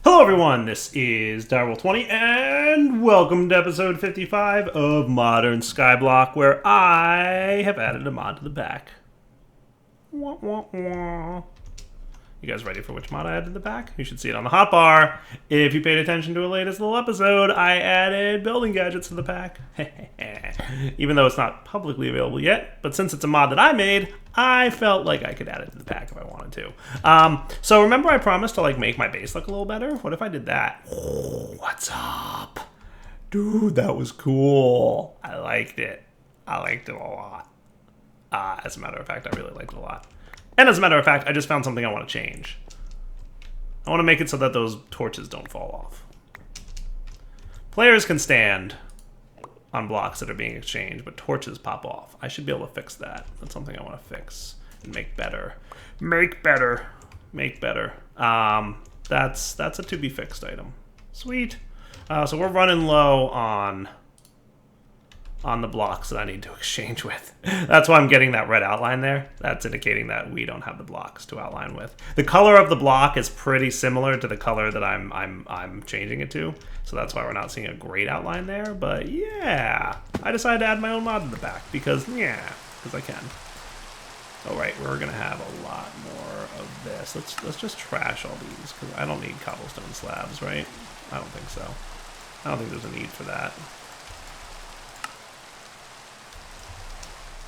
Hello everyone, this is Direwolf20 and welcome to episode 55 of Modern Skyblock, where I have added a mod to the back. Wah, wah, wah. You guys ready for which mod I added to the back? You should see it on the hotbar. If you paid attention to a latest little episode, I added building gadgets to the pack. Even though it's not publicly available yet, but since it's a mod that I made, I felt like I could add it to the pack if I wanted to. So remember I promised to make my base look a little better? What if I did that? Oh, what's up? Dude, that was cool. I liked it. I liked it a lot. As a matter of fact, I really liked it a lot. And as a matter of fact, I just found something I want to change. I want to make it so that those torches don't fall off. Players can stand on blocks that are being exchanged, but torches pop off. I should be able to fix that. That's something I want to fix and make better. Make better. Make better. That's a to be fixed item. Sweet. So we're running low on the blocks that I need to exchange with. That's why I'm getting that red outline there. That's indicating that we don't have the blocks to outline with. The color of the block is pretty similar to the color that I'm changing it to. So that's why we're not seeing a great outline there. But yeah, I decided to add my own mod to the back because I can. Oh right, we're gonna have a lot more of this. Let's just trash all these because I don't need cobblestone slabs, right? I don't think so. I don't think there's a need for that.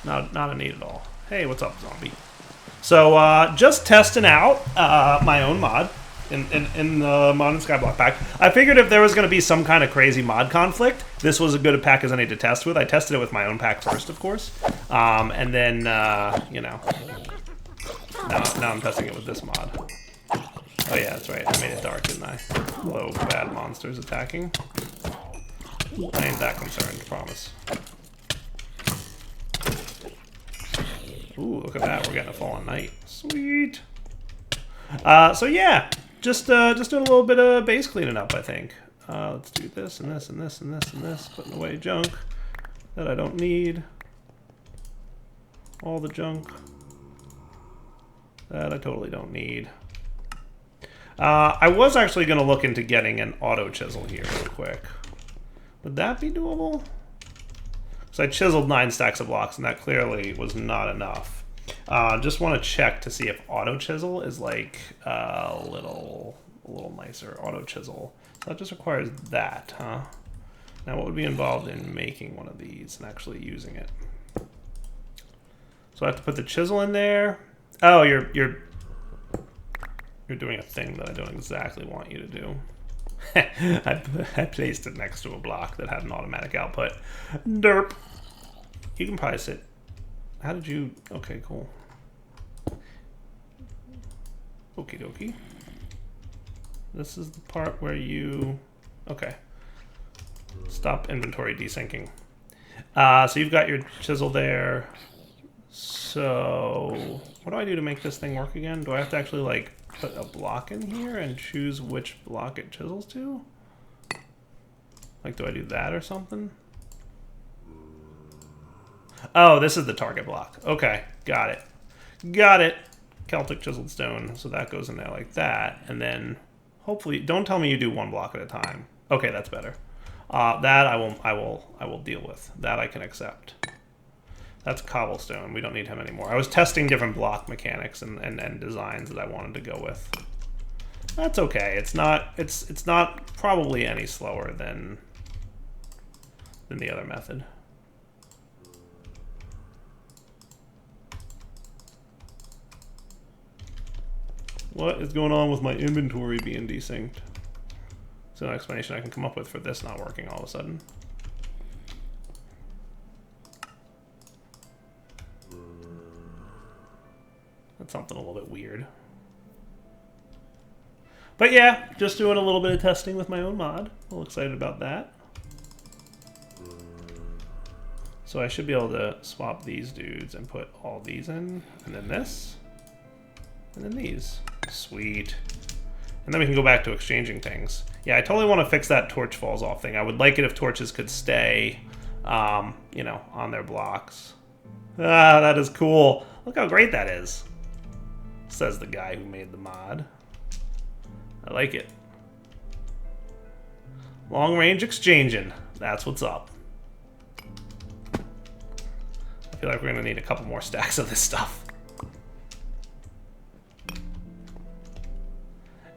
Not a need at all. Hey, what's up, zombie? So, just testing out my own mod in the Modern Skyblock pack. I figured if there was going to be some kind of crazy mod conflict, this was as good a pack as I need to test with. I tested it with my own pack first, of course. And then, you know, now I'm testing it with this mod. Oh yeah, that's right. I made it dark, didn't I? Hello, bad monsters attacking. I ain't that concerned, promise. Ooh, look at that. We're getting a fallen knight. Sweet. So yeah, just doing a little bit of base cleaning up, I think. Let's do this and this and this and this and this. Putting away junk that I don't need. All the junk that I totally don't need. I was actually going to look into getting an auto chisel here real quick. Would that be doable? So I chiseled 9 stacks of blocks, and that clearly was not enough. Just want to check to see if auto chisel is like a little nicer. Auto chisel. So that just requires that, huh? Now, what would be involved in making one of these and actually using it? So I have to put the chisel in there. Oh, you're doing a thing that I don't exactly want you to do. I placed it next to a block that had an automatic output. Derp. You can probably sit. How did you... Okay, cool. Okie dokie. This is the part where you... Okay. Stop inventory desyncing. So you've got your chisel there. So... What do I do to make this thing work again? Do I have to actually, put a block in here and choose which block it chisels to? Do I do that or something? Oh, this is the target block. Okay, got it. Got it. Celtic chiseled stone. So that goes in there like that. And then, hopefully, don't tell me you do one block at a time. Okay, that's better. That I will deal with. That I can accept. That's cobblestone. We don't need him anymore. I was testing different block mechanics and designs that I wanted to go with. That's okay. It's not probably any slower than the other method. What is going on with my inventory being desynced? It's an explanation I can come up with for this not working all of a sudden. That's something a little bit weird. But yeah, just doing a little bit of testing with my own mod. A little excited about that. So I should be able to swap these dudes and put all these in, and then this, and then these. Sweet. And then we can go back to exchanging things. Yeah, I totally want to fix that torch falls off thing. I would like it if torches could stay, you know, on their blocks. Ah, that is cool. Look how great that is. Says the guy who made the mod. I like it. Long range exchanging. That's what's up. I feel like we're gonna need a couple more stacks of this stuff.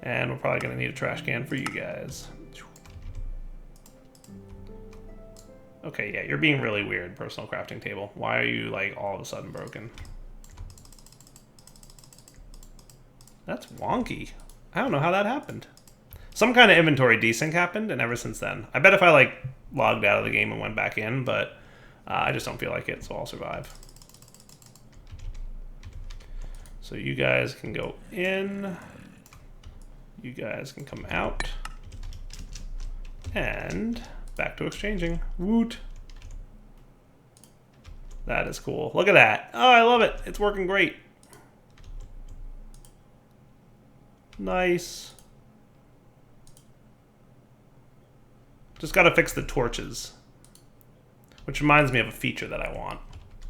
And we're probably gonna need a trash can for you guys. Okay, yeah, you're being really weird, personal crafting table. Why are you, like, all of a sudden broken? That's wonky. I don't know how that happened. Some kind of inventory desync happened, and ever since then. I bet if I, like, logged out of the game and went back in, but I just don't feel like it, so I'll survive. So you guys can go in. You guys can come out. And back to exchanging. Woot. That is cool. Look at that. Oh, I love it. It's working great. Nice. Just gotta fix the torches. Which reminds me of a feature that I want.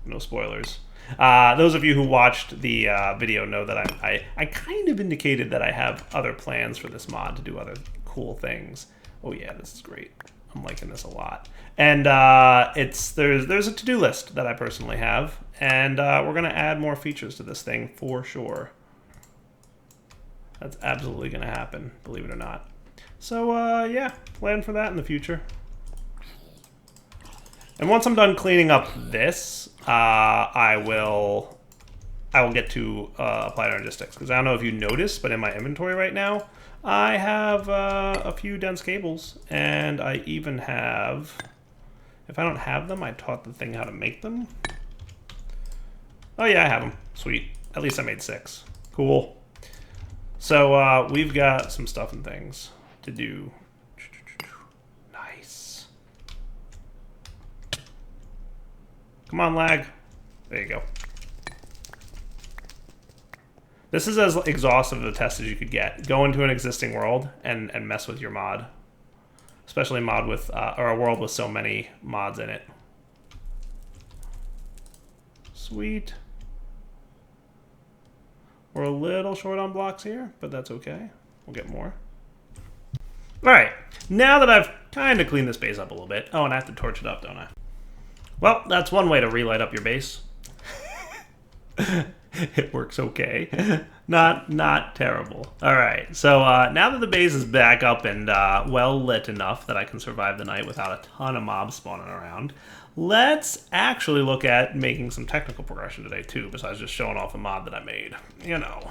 No spoilers. Those of you who watched the video know that I kind of indicated that I have other plans for this mod to do other cool things. Oh yeah, this is great. I'm liking this a lot. And there's a to-do list that I personally have, and we're gonna add more features to this thing for sure. That's absolutely gonna happen, believe it or not. So yeah, plan for that in the future. And once I'm done cleaning up this, I will get to applied energistics, because I don't know if you noticed, but in my inventory right now, I have a few dense cables, and I even have, if I don't have them, I taught the thing how to make them. Oh yeah, I have them. Sweet. At least I made 6. Cool. So we've got some stuff and things to do. Nice. Come on, lag. There you go. This is as exhaustive a test as you could get. Go into an existing world and mess with your mod. Especially a mod with, or a world with so many mods in it. Sweet. We're a little short on blocks here, but that's okay. We'll get more. Alright, now that I've kind of cleaned this base up a little bit. Oh, and I have to torch it up, don't I? Well, that's one way to relight up your base. It works okay. Not terrible. Alright, so now that the base is back up and well lit enough that I can survive the night without a ton of mobs spawning around, let's actually look at making some technical progression today too, besides just showing off a mod that I made. You know.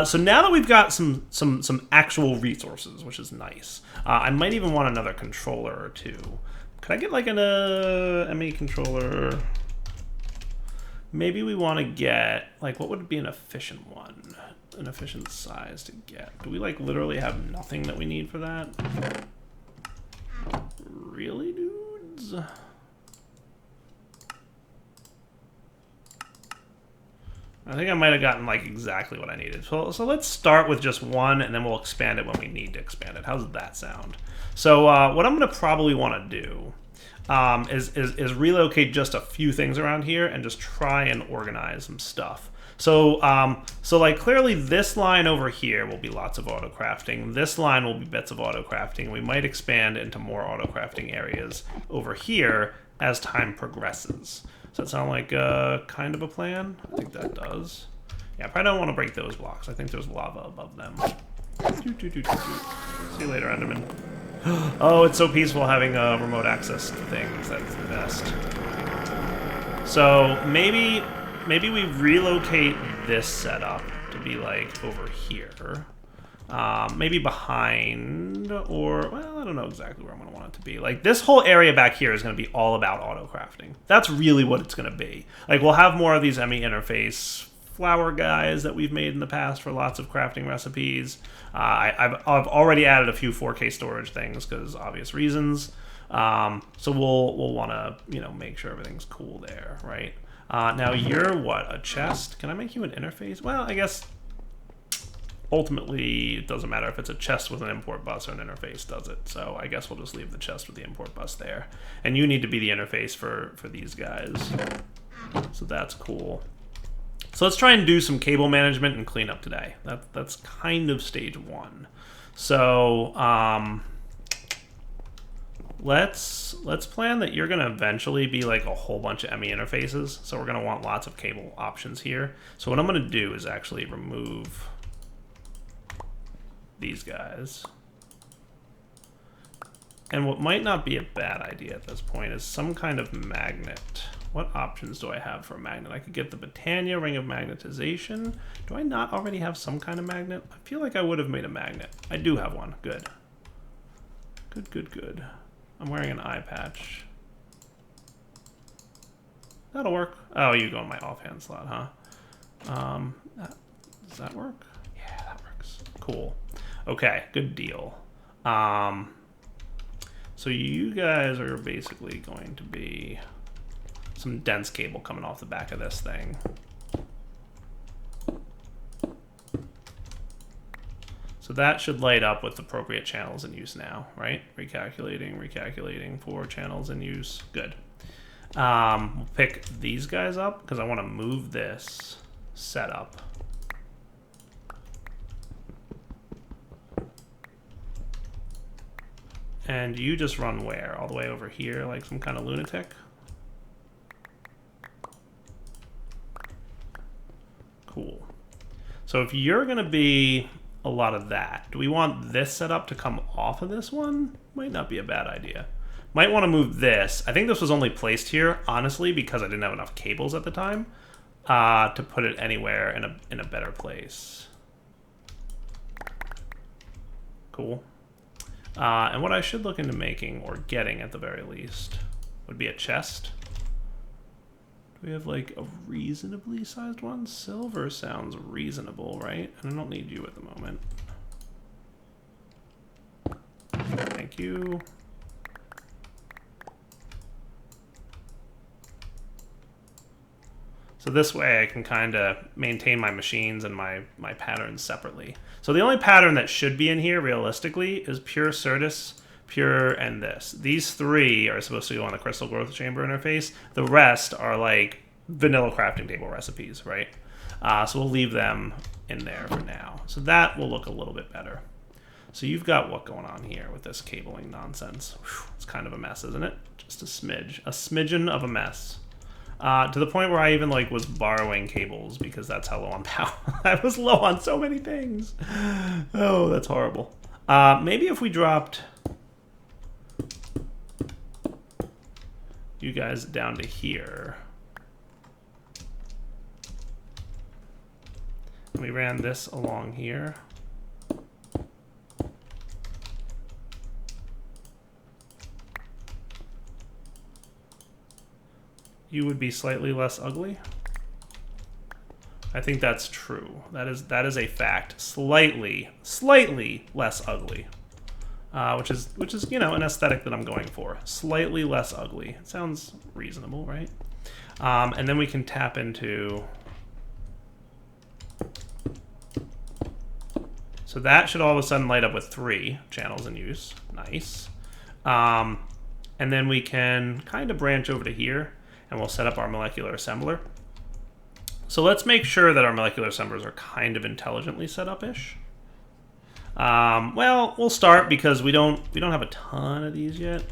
So now that we've got some actual resources, which is nice, I might even want another controller or two. Could I get like an ME controller? Maybe we want to get, like, what would be an efficient one? An efficient size to get. Do we, like, literally have nothing that we need for that? Really, dudes? I think I might have gotten, like, exactly what I needed. So let's start with just one, and then we'll expand it when we need to expand it. How does that sound? So what I'm going to probably want to do is relocate just a few things around here and just try and organize some stuff. So like clearly this line over here will be lots of auto crafting. This line will be bits of auto crafting. We might expand into more auto crafting areas over here as time progresses. Does that sound like kind of a plan? I think that does. Yeah, I probably don't want to break those blocks. I think there's lava above them. See you later, Enderman. Oh, it's so peaceful having remote access to things. That's the best. So maybe we relocate this setup to be like over here. Maybe behind, or, well, I don't know exactly where I'm going to want it to be. Like, this whole area back here is going to be all about auto crafting. That's really what it's going to be. Like, we'll have more of these ME interface flower guys that we've made in the past for lots of crafting recipes. I've already added a few 4K storage things because obvious reasons. So we'll want to, you know, make sure everything's cool there, right? Now you're what, a chest? Can I make you an interface? Well, I guess ultimately it doesn't matter if it's a chest with an import bus or an interface, does it? So I guess we'll just leave the chest with the import bus there. And you need to be the interface for these guys. So that's cool. So let's try and do some cable management and cleanup today. That's kind of stage one. So let's plan that you're gonna eventually be like a whole bunch of ME interfaces. So we're gonna want lots of cable options here. So what I'm gonna do is actually remove these guys. And what might not be a bad idea at this point is some kind of magnet. What options do I have for a magnet? I could get the Britannia ring of magnetization. Do I not already have some kind of magnet? I feel like I would have made a magnet. I do have one. Good. Good, good, good. I'm wearing an eye patch. That'll work. Oh, you go in my offhand slot, huh? Does that work? Yeah, that works. Cool. Okay, good deal. So you guys are basically going to be some dense cable coming off the back of this thing. So that should light up with appropriate channels in use now, right? Recalculating for channels in use. Good. We'll pick these guys up because I want to move this setup. And you just run where? All the way over here like some kind of lunatic? Cool. So if you're going to be a lot of that, do we want this setup to come off of this one? Might not be a bad idea. Might want to move this. I think this was only placed here, honestly, because I didn't have enough cables at the time to put it anywhere in a better place. Cool. And what I should look into making, or getting at the very least, would be a chest. Do we have like a reasonably sized one? Silver sounds reasonable, right? And I don't need you at the moment. Thank you. So this way I can kind of maintain my machines and my patterns separately. So the only pattern that should be in here, realistically, is Pure Certus, Pure, and this. These three are supposed to go on the Crystal Growth Chamber interface. The rest are like vanilla crafting table recipes, right? So we'll leave them in there for now. So that will look a little bit better. So you've got what going on here with this cabling nonsense. Whew, it's kind of a mess, isn't it? Just a smidgen of a mess. To the point where I even like was borrowing cables because that's how low on power. I was low on so many things. Oh, that's horrible. Maybe if we dropped you guys down to here. And we ran this along here. You would be slightly less ugly. I think that's true. That is a fact. Slightly less ugly, which is you know an aesthetic that I'm going for. Slightly less ugly. It sounds reasonable, right? And then we can tap into. So that should all of a sudden light up with 3 channels in use. Nice. And then we can kind of branch over to here. And we'll set up our molecular assembler. So let's make sure that our molecular assemblers are kind of intelligently set up-ish. Well, we'll start because we don't have a ton of these yet.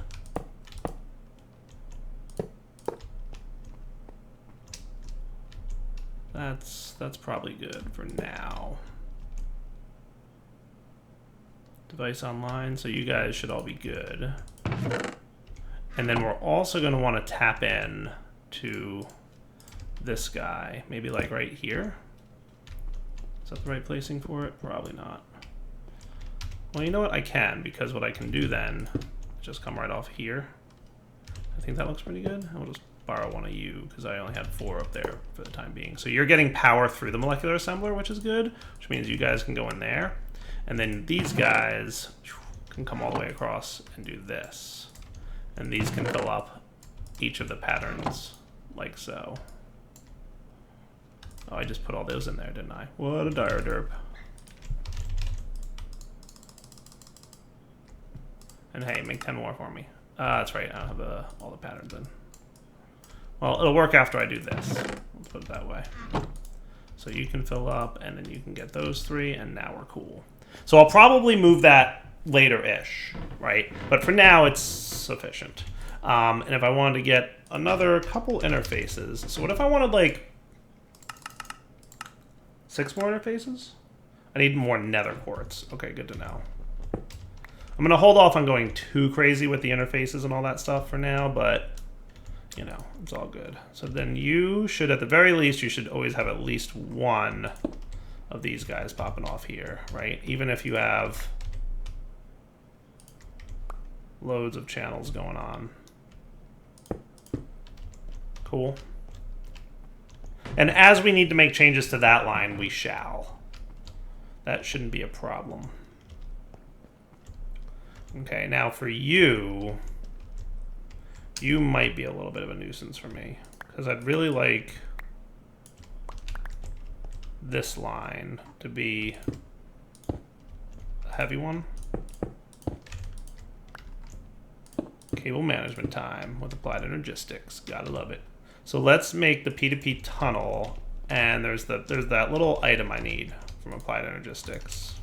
That's probably good for now. Device online, so you guys should all be good. And then we're also going to want to tap in to this guy. Maybe like right here. Is that the right placing for it? Probably not. Well, you know what? I can, because what I can do then is just come right off here. I think that looks pretty good. I'll just borrow one of you because I only had 4 up there for the time being. So you're getting power through the molecular assembler, which is good, which means you guys can go in there. And then these guys can come all the way across and do this. And these can fill up each of the patterns like so. Oh, I just put all those in there, didn't I? What a dire derp. And hey, make 10 more for me. That's right, I don't have all the patterns in. Well, it'll work after I do this. Let's put it that way. So you can fill up, and then you can get those 3, and now we're cool. So I'll probably move that later-ish, right? But for now, it's sufficient. And if I wanted to get another couple interfaces, so what if I wanted like 6 more interfaces? I need more nether quartz. Okay, good to know. I'm gonna hold off on going too crazy with the interfaces and all that stuff for now, but you know, it's all good. So then you should, at the very least, you should always have at least one of these guys popping off here, right? Even if you have loads of channels going on. Cool. And as we need to make changes to that line, we shall. That shouldn't be a problem. Okay, now for you, you might be a little bit of a nuisance for me, because I'd really like this line to be a heavy one. Cable management time with applied energistics. Gotta love it. So let's make the P2p Tunnel, and there's that little item I need from applied energistics.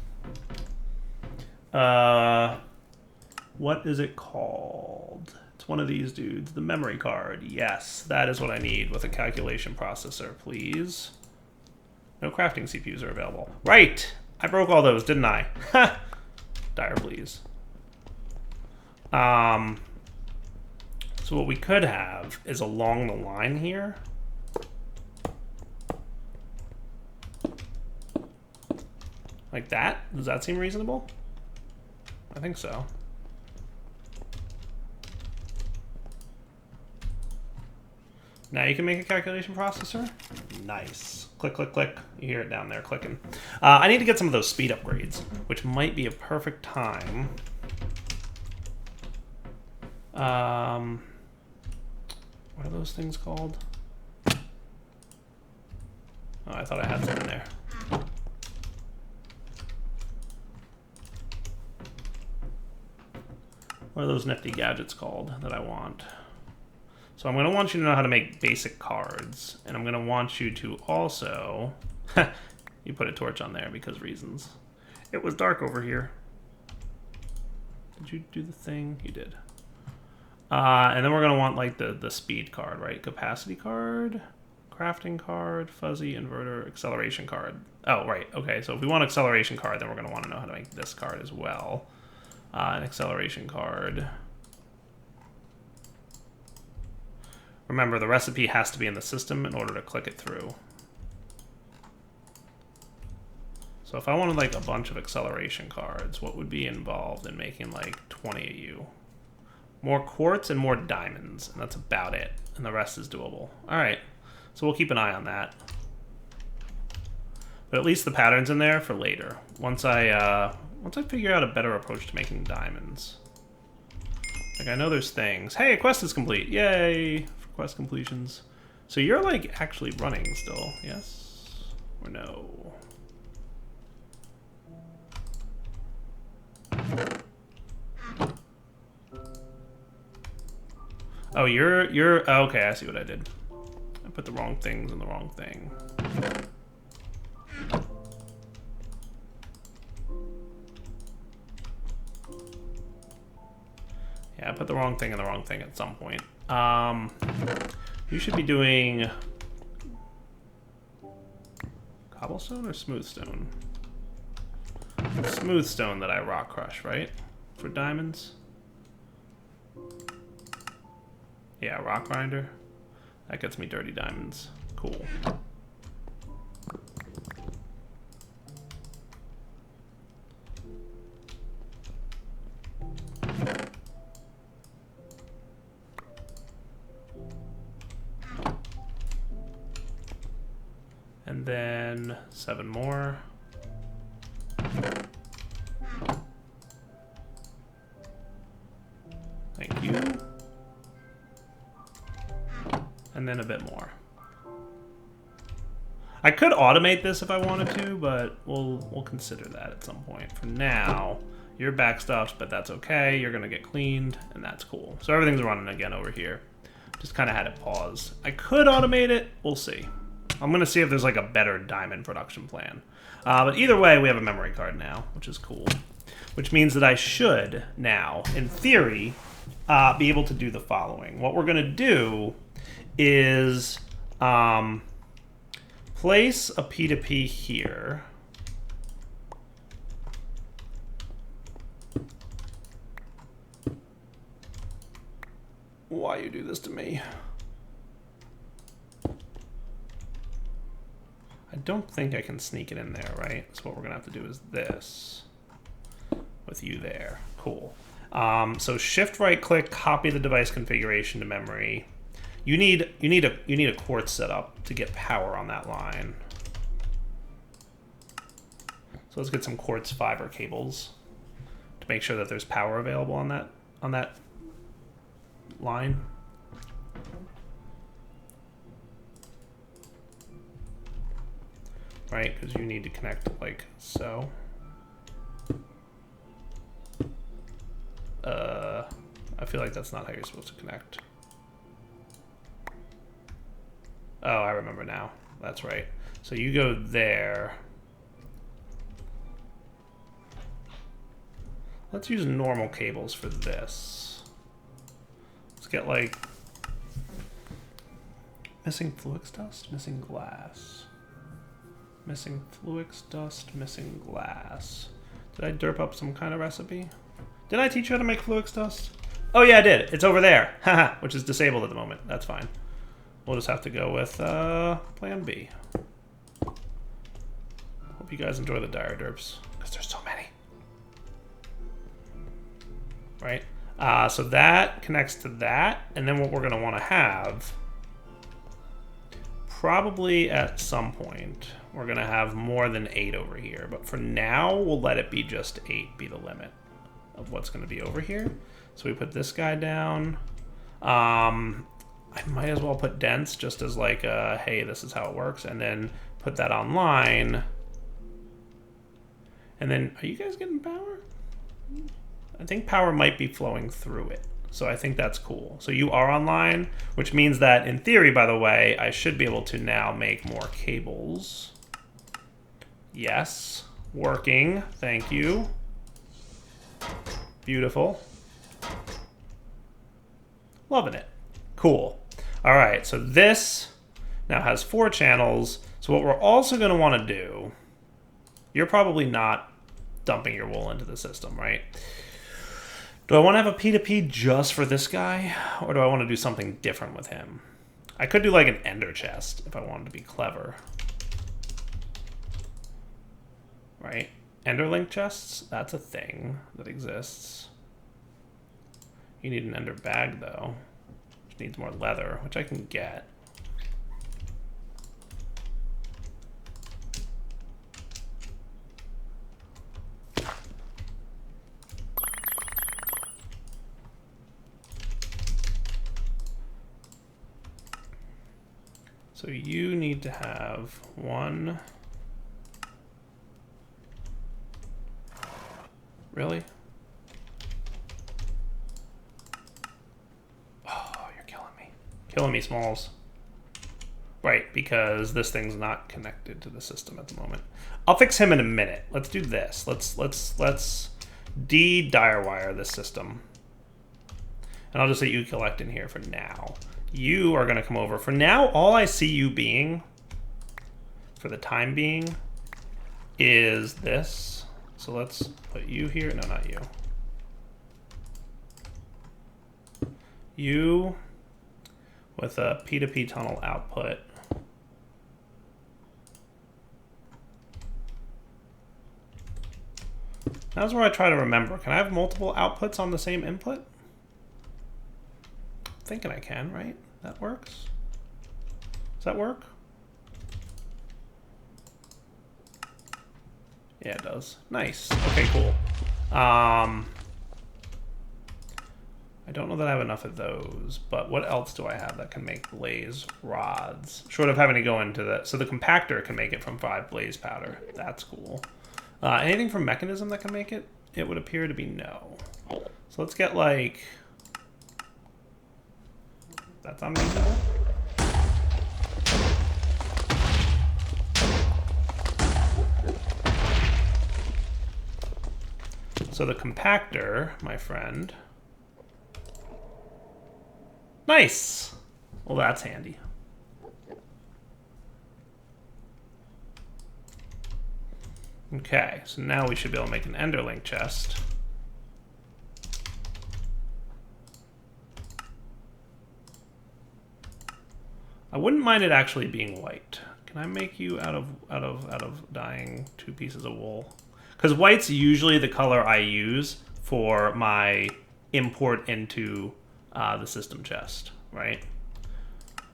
What is it called? It's one of these dudes, the memory card. Yes, that is what I need with a calculation processor, please. No crafting CPUs are available. Right! I broke all those, didn't I? Ha! Dire, please. So what we could have is along the line here. Like that? Does that seem reasonable? I think so. Now you can make a calculation processor. Nice. Click, click, click. You hear it down there clicking. I need to get some of those speed upgrades, which might be a perfect time. What are those things called? Oh, I thought I had some in there. What are those nifty gadgets called that I want? So I'm going to want you to know how to make basic cards, and I'm going to want you to also... you put a torch on there because reasons. It was dark over here. Did you do the thing? You did. And then we're going to want like the speed card, right? Capacity card, crafting card, fuzzy inverter, acceleration card. Oh, right. Okay, so if we want acceleration card, then we're going to want to know how to make this card as well. An acceleration card. Remember, the recipe has to be in the system in order to click it through. So if I wanted like a bunch of acceleration cards, what would be involved in making like 20 of you? More quartz and more diamonds, and that's about it. And the rest is doable. All right, so we'll keep an eye on that. But at least the pattern's in there for later. Once I figure out a better approach to making diamonds. Like I know there's things. Hey, a quest is complete! Yay for quest completions. So you're like actually running still, yes or no? Oh, you're okay, I see what I did. I put the wrong things in the wrong thing. Yeah, I put the wrong thing in the wrong thing at some point. You should be doing cobblestone or smooth stone? Smooth stone that I rock crush, right? For diamonds? Yeah, rock grinder. That gets me dirty diamonds. Cool. And then 7 more. Thank you. And then a bit more. I could automate this if I wanted to, but we'll consider that at some point. For now, you're backstuffed, but that's okay. You're gonna get cleaned, and that's cool. So everything's running again over here. Just kind of had it paused. I could automate it. We'll see. I'm going to see if there's like a better diamond production plan. But either way, we have a memory card now, which is cool. Which means that I should now, in theory, be able to do the following. What we're going to do is place a P2p here. Why you do this to me? I don't think I can sneak it in there, right? So what we're gonna have to do is this with you there. Cool. So shift right click, copy the device configuration to memory. You need a quartz setup to get power on that line. So let's get some quartz fiber cables to make sure that there's power available on that line. Right, because you need to connect like so. I feel like that's not how you're supposed to connect. Oh, I remember now. That's right. So you go there. Let's use normal cables for this. Let's get like missing fluix dust, missing glass. Missing fluix dust, missing glass. Did I derp up some kind of recipe? Did I teach you how to make fluix dust? Oh yeah, I did. It's over there. Haha, which is disabled at the moment. That's fine. We'll just have to go with plan B. Hope you guys enjoy the dire derps, because there's so many. Right? So that connects to that, and then what we're going to want to have, probably at some point, we're going to have more than 8 over here. But for now, we'll let it be just 8 be the limit of what's going to be over here. So we put this guy down. I might as well put dense just as like, hey, this is how it works. And then put that online. And then, are you guys getting power? I think power might be flowing through it. So I think that's cool. So you are online, which means that in theory, by the way, I should be able to now make more cables. Yes, working. Thank you. Beautiful. Loving it. Cool. All right, so this now has 4 channels. So what we're also going to want to do, you're probably not dumping your wool into the system, right? Do I want to have a P2p just for this guy, or do I want to do something different with him? I could do like an ender chest if I wanted to be clever. Right? Enderlink chests, that's a thing that exists. You need an ender bag though, which needs more leather, which I can get. So you need to have 1. Really? Oh, you're killing me. Killing me, Smalls. Right, because this thing's not connected to the system at the moment. I'll fix him in a minute. Let's do this. Let's de-direwire this system. And I'll just let you collect in here for now. You are going to come over. For now, all I see you being, for the time being, is this. So let's put you here. No, not you. You with a P2p tunnel output. That's where I try to remember. Can I have multiple outputs on the same input? I'm thinking I can, right? That works. Does that work? Yeah, it does. Nice. Okay, cool. I don't know that I have enough of those, but what else do I have that can make blaze rods? Short of having to go into the... So the compactor can make it from 5 blaze powder. That's cool. Anything from mechanism that can make it? It would appear to be no. So let's get like... That's unreasonable. So the compactor, my friend. Nice. Well, that's handy. Okay, so now we should be able to make an Enderlink chest. I wouldn't mind it actually being white. Can I make you out of dyeing 2 pieces of wool? Because white's usually the color I use for my import into the system chest, right?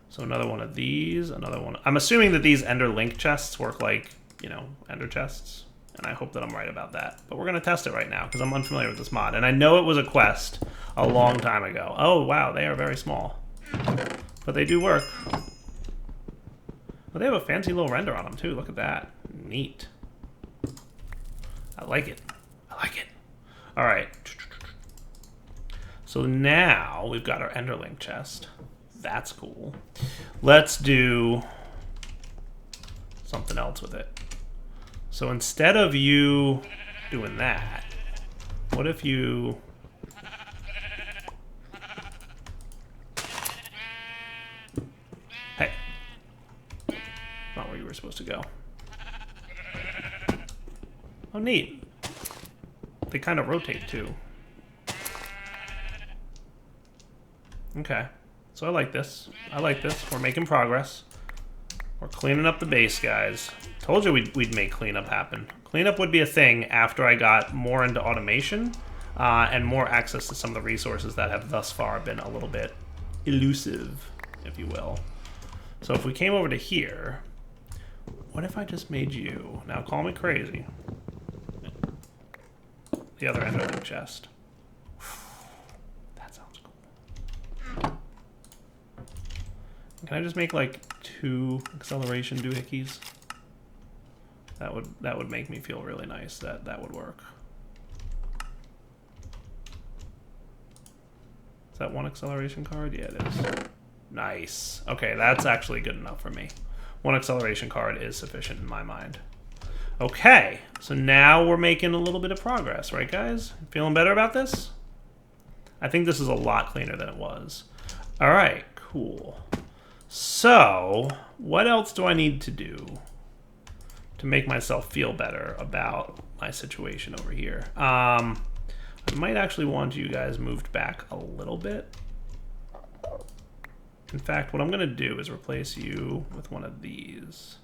So another one of these, another one. I'm assuming that these Ender Link chests work like, you know, Ender chests. And I hope that I'm right about that. But we're going to test it right now because I'm unfamiliar with this mod. And I know it was a quest a long time ago. Oh, wow, they are very small. But they do work. But they have a fancy little render on them, too. Look at that. Neat. I like it. I like it. All right. So now we've got our Enderlink chest. That's cool. Let's do something else with it. So instead of you doing that, what if you... Hey. Not where you were supposed to go. Oh, neat. They kind of rotate, too. Okay. So I like this. I like this. We're making progress. We're cleaning up the base, guys. Told you we'd make cleanup happen. Cleanup would be a thing after I got more into automation and more access to some of the resources that have thus far been a little bit elusive, if you will. So if we came over to here, what if I just made you, now call me crazy, the other end of the chest. That sounds cool. Can I just make like 2 acceleration doohickeys? That would make me feel really nice. That would work. Is that 1 acceleration card? Yeah, it is. Nice. Okay, that's actually good enough for me. 1 acceleration card is sufficient in my mind. Okay, so now we're making a little bit of progress, right, guys? Feeling better about this? I think this is a lot cleaner than it was. All right, cool. So, what else do I need to do to make myself feel better about my situation over here? I might actually want you guys moved back a little bit. In fact, what I'm going to do is replace you with one of these.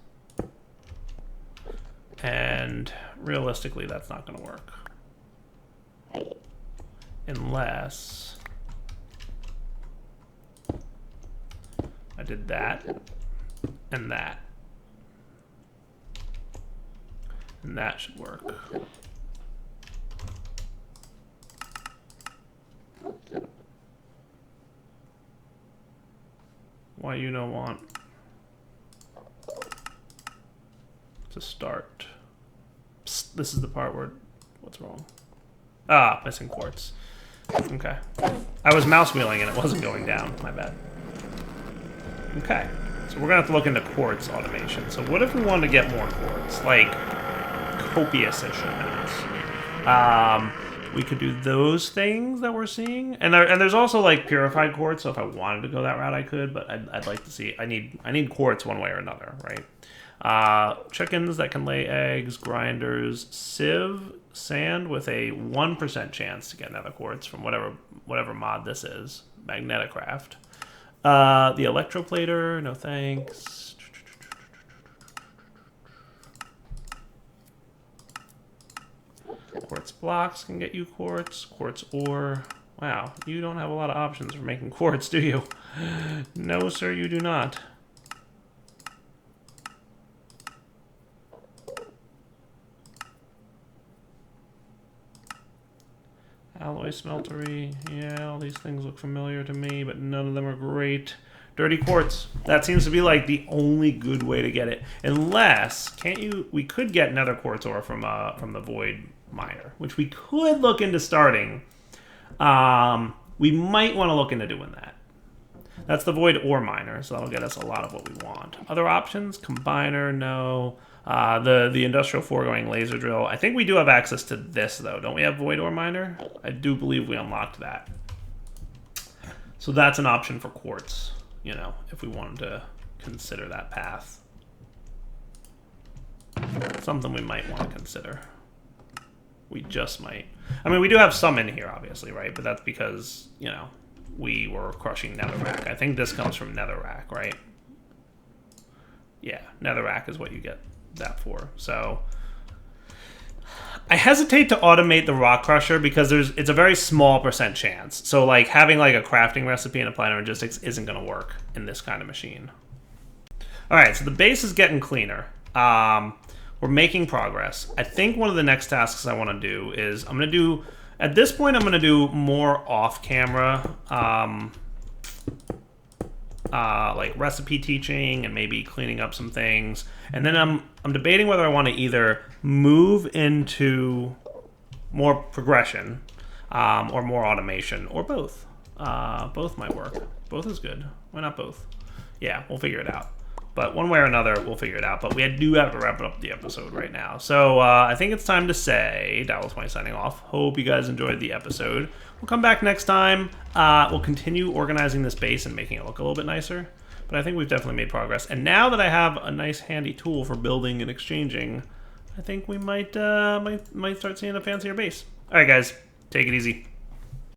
And realistically, that's not going to work. Unless I did that and that. And that should work. Why you don't want to start? Psst, this is the part where what's wrong? Ah, missing quartz. Okay. I was mouse wheeling and it wasn't going down. My bad. Okay. So we're gonna have to look into quartz automation. So what if we wanted to get more quartz? Like copious-ish amounts. We could do those things that we're seeing, and there's also like purified quartz. So if I wanted to go that route, I could. But I'd like to see. I need quartz one way or another, right? Chickens that can lay eggs, grinders, sieve, sand with a 1% chance to get another quartz from whatever mod this is. Magneticraft. The electroplater, no thanks. Quartz blocks can get you quartz. Quartz ore. Wow, you don't have a lot of options for making quartz, do you? No, sir, you do not. Alloy smeltery. Yeah, all these things look familiar to me, but none of them are great. Dirty quartz. That seems to be like the only good way to get it. Unless, can't you? We could get nether quartz ore from the void miner, which we could look into starting. We might want to look into doing that. That's the void ore miner, so that'll get us a lot of what we want. Other options? Combiner, no. The industrial foregoing laser drill. I think we do have access to this, though. Don't we have Void Ore Miner? I do believe we unlocked that. So that's an option for quartz, you know, if we wanted to consider that path. Something we might want to consider. We just might. I mean, we do have some in here, obviously, right? But that's because, you know, we were crushing netherrack. I think this comes from netherrack, right? Yeah, netherrack is what you get that for. So I hesitate to automate the rock crusher because it's a very small % chance. So like having like a crafting recipe and applying logistics isn't going to work in this kind of machine. All right, so the base is getting cleaner. We're making progress. I think one of the next tasks I want to do is at this point, I'm going to do more off-camera, like recipe teaching and maybe cleaning up some things. And then I'm debating whether I want to either move into more progression or more automation or both. Both might work. Both is good. Why not both? Yeah, we'll figure it out. But one way or another, we'll figure it out. But we do have to wrap up the episode right now. So I think it's time to say, Dowell20 signing off. Hope you guys enjoyed the episode. We'll come back next time. We'll continue organizing this base and making it look a little bit nicer. But I think we've definitely made progress. And now that I have a nice handy tool for building and exchanging, I think we might start seeing a fancier base. All right, guys. Take it easy.